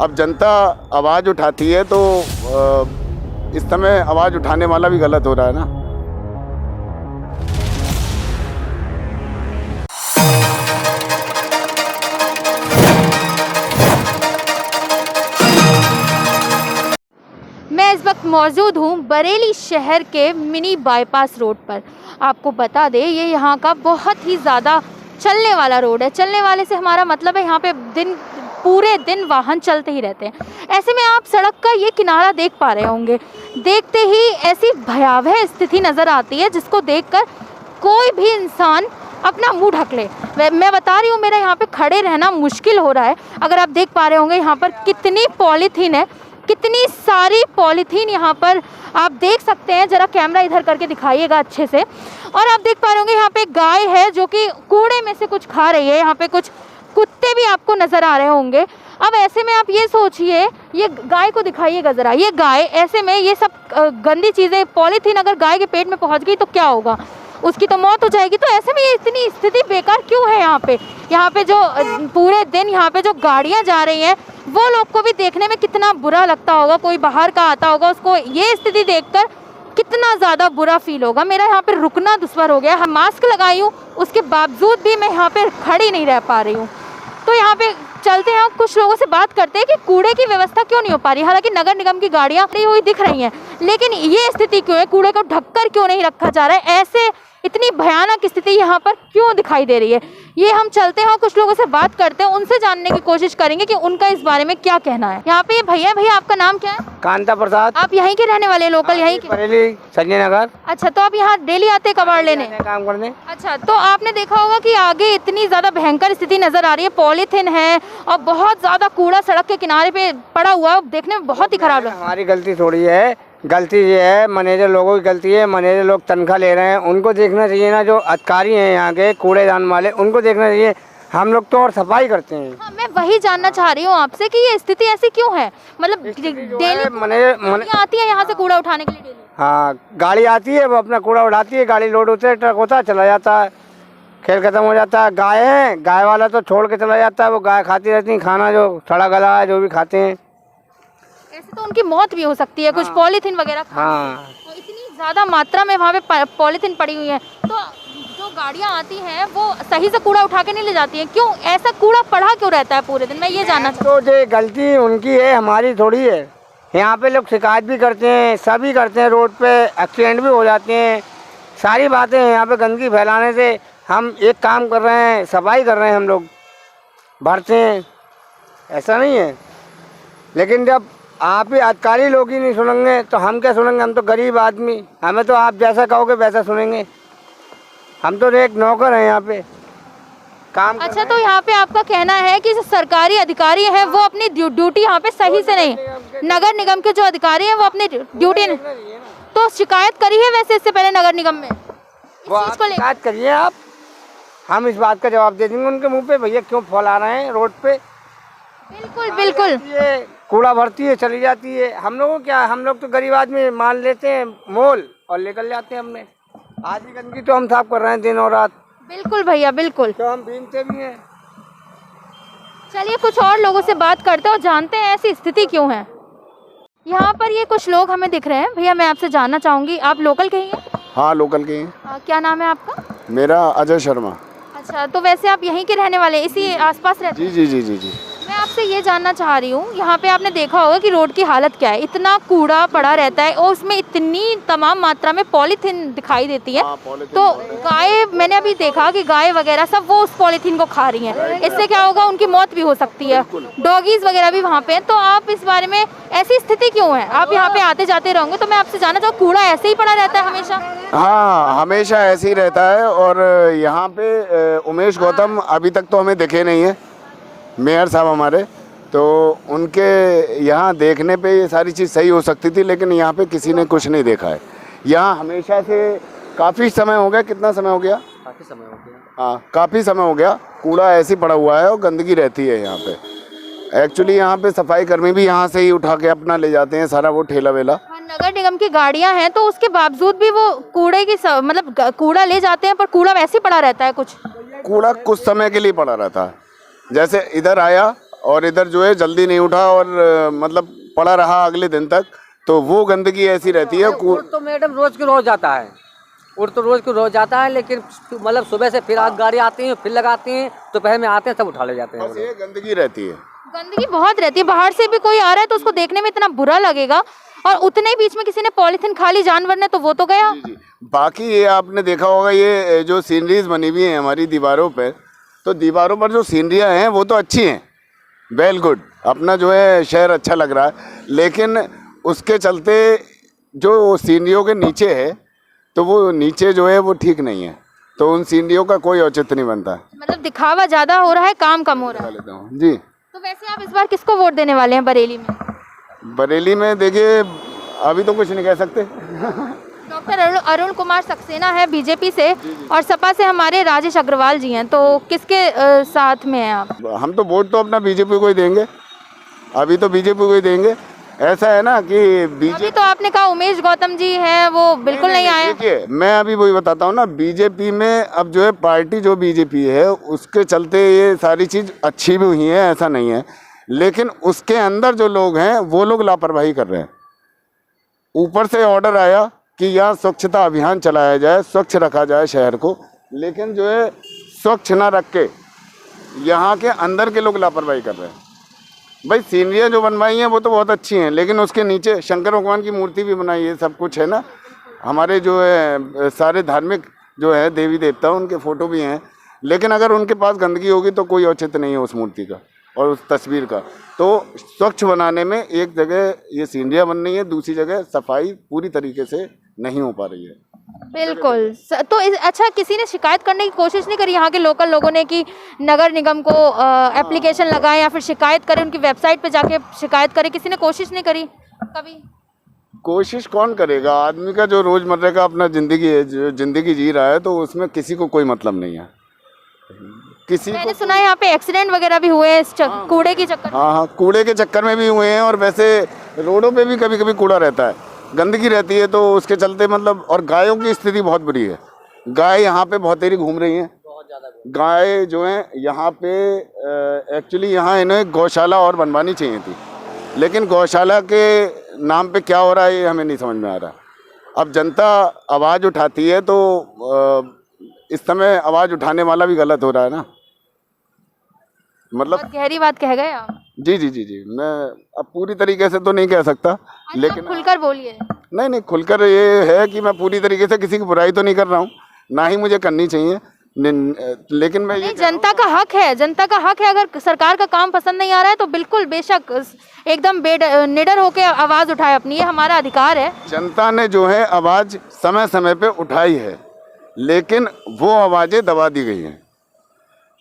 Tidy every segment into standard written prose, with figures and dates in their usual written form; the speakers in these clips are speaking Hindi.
अब जनता आवाज़ उठाती है तो इस समय आवाज़ उठाने वाला भी गलत हो रहा है ना। मैं इस वक्त मौजूद हूँ बरेली शहर के मिनी बाईपास रोड पर। आपको बता दें ये यहाँ का बहुत ही ज़्यादा चलने वाला रोड है। चलने वाले से हमारा मतलब है यहाँ पे पूरे दिन वाहन चलते ही रहते हैं। ऐसे में आप सड़क का ये किनारा देख पा रहे होंगे। देखते ही ऐसी भयावह स्थिति नज़र आती है जिसको देखकर कोई भी इंसान अपना मुंह ढक ले। मैं बता रही हूँ मेरा यहाँ पे खड़े रहना मुश्किल हो रहा है। अगर आप देख पा रहे होंगे यहाँ पर कितनी पॉलीथीन है, कितनी सारी पॉलीथीन यहाँ पर आप देख सकते हैं। ज़रा कैमरा इधर करके दिखाइएगा अच्छे से। और आप देख पा रहे होंगे यहाँ पे गाय है जो कि कूड़े में से कुछ खा रही है। यहाँ पे कुछ कुत्ते भी आपको नज़र आ रहे होंगे। अब ऐसे में आप ये सोचिए, ये गाय को दिखाइएगा ज़रा। ये गाय, ऐसे में ये सब गंदी चीज़ें, पॉलीथीन अगर गाय के पेट में पहुँच गई तो क्या होगा, उसकी तो मौत हो जाएगी। तो ऐसे में ये इतनी स्थिति बेकार क्यों है यहाँ पे जो पूरे दिन यहाँ पे जो गाड़ियाँ जा रही हैं वो लोग को भी देखने में कितना बुरा लगता होगा। कोई बाहर का आता होगा, उसको ये स्थिति देखकर कितना ज़्यादा बुरा फील होगा। मेरा यहाँ पे रुकना दुश्वार हो गया। हम मास्क लगाई हूँ, उसके बावजूद भी मैं यहाँ पे खड़ी नहीं रह पा रही हूँ। तो यहाँ पे चलते हैं, कुछ लोगों से बात करते हैं कि कूड़े की व्यवस्था क्यों नहीं हो पा रही। हालांकि नगर निगम की गाड़ियाँ खड़ी हुई दिख रही हैं, लेकिन ये स्थिति क्यों है, कूड़े को ढककर क्यों नहीं रखा जा रहा है, ऐसे इतनी भयानक स्थिति यहाँ पर क्यों दिखाई दे रही है। ये हम चलते हैं और कुछ लोगों से बात करते हैं, उनसे जानने की कोशिश करेंगे कि उनका इस बारे में क्या कहना है। यहाँ पे भैया आपका नाम क्या है? कांता प्रसाद। आप यहीं के रहने वाले, लोकल यहीं के? बरेली, संजय नगर। अच्छा, तो आप यहाँ डेली आते हैं कबाड़ लेने, काम करने? अच्छा, तो आपने देखा होगा कि आगे इतनी ज़्यादा भयंकर स्थिति नज़र आ रही है। पॉलीथीन है और बहुत ज़्यादा कूड़ा सड़क के किनारे पे पड़ा हुआ, देखने में बहुत ही खराब है। हमारी गलती थोड़ी है, गलती ये है मैनेजर लोगों की गलती है। मैनेजर लोग तनख्वाह ले रहे हैं, उनको देखना चाहिए ना। जो अधिकारी हैं यहाँ के कूड़ेदान वाले, उनको देखना चाहिए। हम लोग तो और सफाई करते हैं। हाँ, मैं वही जानना चाह रही हूँ आपसे कि ये स्थिति ऐसी क्यों है। मतलब डेली मैनेजर आती है यहाँ से कूड़ा उठाने के लिए डेली? हाँ, गाड़ी आती है, वो अपना कूड़ा उठाती है, गाड़ी लोड होते है, ट्रक होता है, चला जाता है, खेल खत्म हो जाता है। गाय है, गाय वाला तो छोड़ के चला जाता है, वो गाय खाती रहती है खाना जो सड़ा गला है, जो भी खाते हैं। ऐसे तो उनकी मौत भी हो सकती है। कुछ पॉलीथीन वगैरह हाँ, तो इतनी ज़्यादा मात्रा में वहाँ पे पॉलीथीन पड़ी हुई है, तो जो गाड़ियाँ आती हैं वो सही से कूड़ा उठा के नहीं ले जाती हैं। क्यों ऐसा कूड़ा पड़ा क्यों रहता है पूरे दिन, मैं ये जानना चाहती हूँ। तो ये गलती उनकी है, हमारी थोड़ी है। यहाँ पे लोग शिकायत भी करते हैं, सभी करते हैं, रोड पे एक्सीडेंट भी हो जाते हैं, सारी बातें हैं। यहाँ पे गंदगी फैलाने से हम एक काम कर रहे हैं, सफाई कर रहे हैं, हम लोग भरते हैं, ऐसा नहीं है। लेकिन जब आप ही अधिकारी लोग ही नहीं सुनेंगे तो हम क्या सुनेंगे? हम तो गरीब आदमी, हमें तो आप जैसा कहोगे वैसा सुनेंगे। हम तो एक नौकर हैं यहाँ पे काम। अच्छा, तो यहाँ पे आपका कहना है कि जो सरकारी अधिकारी हैं वो अपनी ड्यूटी यहाँ पे सही से नहीं, नगर निगम के जो अधिकारी हैं वो अपनी ड्यूटी नहीं, तो शिकायत करी है वैसे इससे पहले नगर निगम में? वो आप शिकायत करिए, आप, हम इस बात का जवाब दे देंगे उनके मुंह पे, भैया क्यों फैला रहे हैं रोड पे। बिल्कुल ये कूड़ा भरती है, चली जाती है। हम लोगों क्या, हम लोग तो गरीब आदमी मान लेते हैं मोल और लेकर जाते हैं। हमने आज भी गंदगी तो हम साफ कर रहे हैं दिन और रात। बिल्कुल भैया, बिल्कुल, तो हम बीमते भी हैं। चलिए कुछ और लोगों से बात करते हैं और जानते हैं ऐसी स्थिति क्यों है। यहाँ पर ये कुछ लोग हमें दिख रहे हैं। भैया मैं आपसे जानना चाहूँगी, आप लोकल के ही हैं? हाँ, लोकल के हैं। क्या नाम है आपका? मेरा अजय शर्मा। अच्छा, तो वैसे आप यहीं के रहने वाले, इसी आसपास रहते हैं? जी जी जी जी जी। मैं आपसे ये जानना चाह रही हूँ, यहाँ पे आपने देखा होगा कि रोड की हालत क्या है। इतना कूड़ा पड़ा रहता है और उसमें इतनी तमाम मात्रा में पॉलीथीन दिखाई देती है। तो गाय, मैंने अभी देखा कि गाय वगैरह सब वो उस पॉलीथीन को खा रही हैं। इससे क्या होगा, उनकी मौत भी हो सकती है। डॉगीज वगैरह भी वहाँ पे हैं। तो आप इस बारे में, ऐसी स्थिति क्यों है? आप यहाँ पे आते जाते रहोगे, तो मैं आपसे जानना चाहूँ, कूड़ा ऐसे ही पड़ा रहता है हमेशा? हाँ, हमेशा ऐसे ही रहता है। और यहाँ पे उमेश गौतम अभी तक तो हमें दिखे नहीं है, मेयर साहब हमारे, तो उनके यहाँ देखने पे ये सारी चीज़ सही हो सकती थी, लेकिन यहाँ पे किसी ने कुछ नहीं देखा है। यहाँ हमेशा से काफ़ी समय हो गया, कितना समय हो गया? काफ़ी समय हो गया। हाँ, काफ़ी समय हो गया, कूड़ा ऐसे ही पड़ा हुआ है और गंदगी रहती है यहाँ पे। एक्चुअली यहाँ पे सफाई कर्मी भी यहाँ से ही उठा के अपना ले जाते हैं सारा वो ठेला वेला। नगर निगम की गाड़ियाँ हैं, तो उसके बावजूद भी वो कूड़े की मतलब कूड़ा ले जाते हैं, पर कूड़ा वैसे ही पड़ा रहता है। कुछ कूड़ा कुछ समय के लिए पड़ा रहता है, जैसे इधर आया और इधर जो है जल्दी नहीं उठा और मतलब पड़ा रहा अगले दिन तक, तो वो गंदगी ऐसी रहती है। उड़ तो मैडम रोज की रोज जाता है, उड़ तो रोज की रोज जाता है, लेकिन मतलब सुबह से फिर आग गाड़ी आती है, फिर लगाती हैं, दोपहर में आते हैं सब उठा ले जाते हैं। बस ये गंदगी रहती है, गंदगी बहुत रहती है। बाहर से भी कोई आ रहा है तो उसको देखने में इतना बुरा लगेगा, और उतने ही बीच में किसी ने पॉलीथिन खा ली जानवर ने, तो वो तो गया। जी। बाकी ये आपने देखा होगा, ये जो सीनरीज बनी हुई हैं हमारी दीवारों पर, तो दीवारों पर जो सीनरियाँ हैं वो तो अच्छी हैं, वेल गुड, अपना जो है शहर अच्छा लग रहा है, लेकिन उसके चलते जो सीनरियों के नीचे है, तो वो नीचे जो है वो ठीक नहीं है, तो उन सीनरियों का कोई औचित्य नहीं बनता। मतलब दिखावा ज्यादा हो रहा है, काम कम हो रहा है। लेता हूँ जी। तो वैसे आप इस बार किसको वोट देने वाले हैं बरेली में? बरेली में देखिए अभी तो कुछ नहीं कह सकते। डॉक्टर अरुण कुमार सक्सेना है बीजेपी से, और सपा से हमारे राजेश अग्रवाल जी हैं, तो किसके साथ में हैं आप? हम तो वोट तो अपना बीजेपी को ही देंगे, अभी तो बीजेपी को ही देंगे। ऐसा है ना कि अभी तो आपने कहा उमेश गौतम जी हैं, वो बिल्कुल नहीं आए। देखिए मैं अभी वही बताता हूँ ना, बीजेपी में अब जो है पार्टी जो बीजेपी है उसके चलते ये सारी चीज़ अच्छी भी हुई है, ऐसा नहीं है, लेकिन उसके अंदर जो लोग हैं वो लोग लापरवाही कर रहे हैं। ऊपर से ऑर्डर आया कि यहाँ स्वच्छता अभियान चलाया जाए, स्वच्छ रखा जाए शहर को, लेकिन जो है स्वच्छ ना रख के यहाँ के अंदर के लोग लापरवाही कर रहे हैं। भाई सीनरियाँ जो बनवाई हैं वो तो बहुत अच्छी हैं, लेकिन उसके नीचे शंकर भगवान की मूर्ति भी बनाई है, सब कुछ है ना, हमारे जो है सारे धार्मिक जो है देवी देवता उनके फ़ोटो भी हैं, लेकिन अगर उनके पास गंदगी होगी तो कोई औचित्य नहीं है उस मूर्ति का और उस तस्वीर का। तो स्वच्छ बनाने में एक जगह ये सीनरियाँ बन रही है, दूसरी जगह सफाई पूरी तरीके से नहीं हो पा रही है। बिल्कुल। तो अच्छा, किसी ने शिकायत करने की कोशिश नहीं करी यहाँ के लोकल लोगों ने कि नगर निगम को एप्लीकेशन लगाएं या फिर शिकायत करें, उनकी वेबसाइट पे जाके शिकायत करें? किसी ने कोशिश नहीं करी कभी? कोशिश कौन करेगा, आदमी का जो रोज़मर्रा का अपना ज़िंदगी है, जो ज़िंदगी जी रहा है, तो उसमें किसी को कोई मतलब नहीं है। किसी मैंने सुना है यहाँ पे एक्सीडेंट वगैरह भी हुए हैं इस कूड़े के चक्कर में। हाँ, कूड़े के चक्कर में भी हुए हैं, और वैसे रोडों पे भी कभी कभी कूड़ा रहता है, गंदगी रहती है, तो उसके चलते मतलब, और गायों की स्थिति बहुत बुरी है। गाय यहाँ पे बहुत देरी घूम रही हैं, गाय जो है यहाँ पे एक्चुअली यहाँ इन्हें गौशाला और बनवानी चाहिए थी, लेकिन गौशाला के नाम पे क्या हो रहा है ये हमें नहीं समझ में आ रहा। अब जनता आवाज़ उठाती है तो इस समय आवाज़ उठाने वाला भी गलत हो रहा है ना, मतलब बहुत गहरी बात कह गए आप। जी जी जी जी। मैं अब पूरी तरीके से तो नहीं कह सकता, लेकिन खुलकर बोलिए। नहीं, खुलकर ये है कि मैं पूरी तरीके से किसी की बुराई तो नहीं कर रहा हूँ, ना ही मुझे करनी चाहिए, लेकिन मैं ये जनता का हक है, जनता का हक है। अगर सरकार का काम पसंद नहीं आ रहा है तो बिल्कुल बेशक एकदम निडर होकर आवाज़ उठाए अपनी, ये हमारा अधिकार है। जनता ने जो है आवाज़ समय समय पे उठाई है, लेकिन वो आवाज़ें दबा दी गई हैं,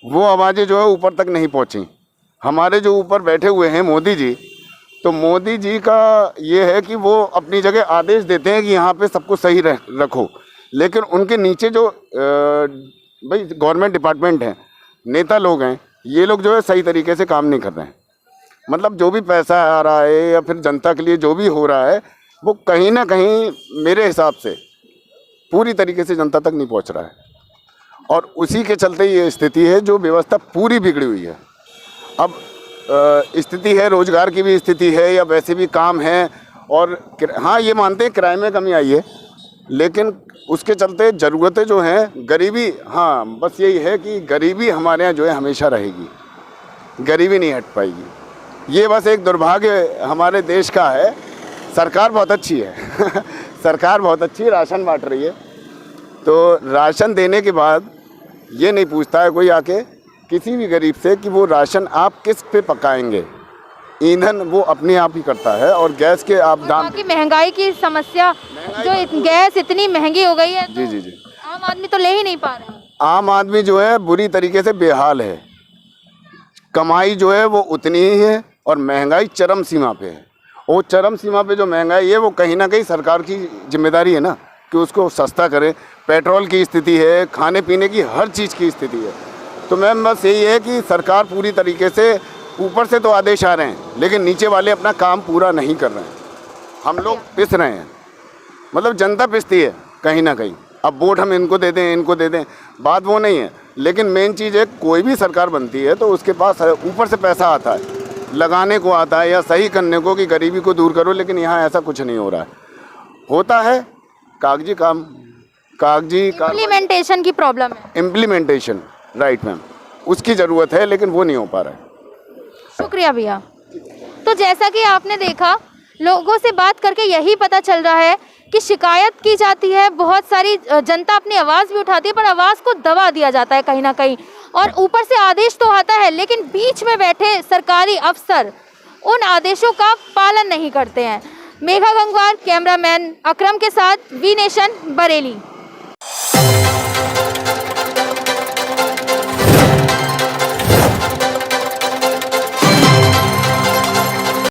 वो आवाज़ें जो है ऊपर तक नहीं पहुंची। हमारे जो ऊपर बैठे हुए हैं मोदी जी, तो मोदी जी का ये है कि वो अपनी जगह आदेश देते हैं कि यहाँ पे सबको सही रखो, लेकिन उनके नीचे जो भाई गवर्नमेंट डिपार्टमेंट हैं, नेता लोग हैं, ये लोग जो है सही तरीके से काम नहीं कर रहे हैं। मतलब जो भी पैसा आ रहा है या फिर जनता के लिए जो भी हो रहा है, वो कहीं ना कहीं मेरे हिसाब से पूरी तरीके से जनता तक नहीं पहुँच रहा है, और उसी के चलते ये स्थिति है, जो व्यवस्था पूरी बिगड़ी हुई है। अब स्थिति है, रोजगार की भी स्थिति है, या वैसे भी काम है, और हाँ ये मानते हैं किराए में कमी आई है, लेकिन उसके चलते ज़रूरतें जो हैं, गरीबी, हाँ बस यही है कि गरीबी हमारे यहाँ जो है हमेशा रहेगी, गरीबी नहीं हट पाएगी। ये बस एक दुर्भाग्य हमारे देश का है। सरकार बहुत अच्छी है सरकार बहुत अच्छी है, राशन बांट रही है, तो राशन देने के बाद ये नहीं पूछता है कोई आके किसी भी गरीब से कि वो राशन आप किस पे पकाएंगे। ईंधन वो अपने आप ही करता है, और गैस के आप दाम की महंगाई की समस्या, जो गैस इतनी महंगी हो गई है, जी जी जी, आम आदमी तो ले ही नहीं पा रहे हैं। आम आदमी जो है बुरी तरीके से बेहाल है। कमाई जो है वो उतनी ही है, और महंगाई चरम सीमा पे है। वो चरम सीमा पे जो महंगाई है, वो कहीं ना कहीं सरकार की जिम्मेदारी है ना कि उसको सस्ता करें। पेट्रोल की स्थिति है, खाने पीने की हर चीज़ की स्थिति है। तो मैम बस यही है कि सरकार पूरी तरीके से, ऊपर से तो आदेश आ रहे हैं, लेकिन नीचे वाले अपना काम पूरा नहीं कर रहे हैं। हम लोग पिस रहे हैं, मतलब जनता पिसती है कहीं ना कहीं। अब वोट हम इनको दे दें, इनको दे दें, बात वो नहीं है। लेकिन मेन चीज़ है, कोई भी सरकार बनती है तो उसके पास ऊपर से पैसा आता है, लगाने को आता है या सही करने को कि गरीबी को दूर करो, लेकिन यहाँ ऐसा कुछ नहीं हो रहा है। होता है कागजी काम, इम्प्लीमेंटेशन की प्रॉब्लम है। इम्प्लीमेंटेशन, राइट मैम, उसकी ज़रूरत है, लेकिन वो नहीं हो पा रहा है। शुक्रिया भैया। तो जैसा कि आपने देखा, लोगों से बात करके यही पता चल रहा है कि शिकायत की जाती है, बहुत सारी जनता अपनी आवाज़ भी उठाती है, पर आवाज़ को दबा दिया जाता है कहीं ना कहीं, और ऊपर से आदेश तो आता है लेकिन बीच में बैठे सरकारी अफसर उन आदेशों का पालन नहीं करते हैं। मेघा गंगवार, कैमरामैन अकरम के साथ वी नेशन, बरेली।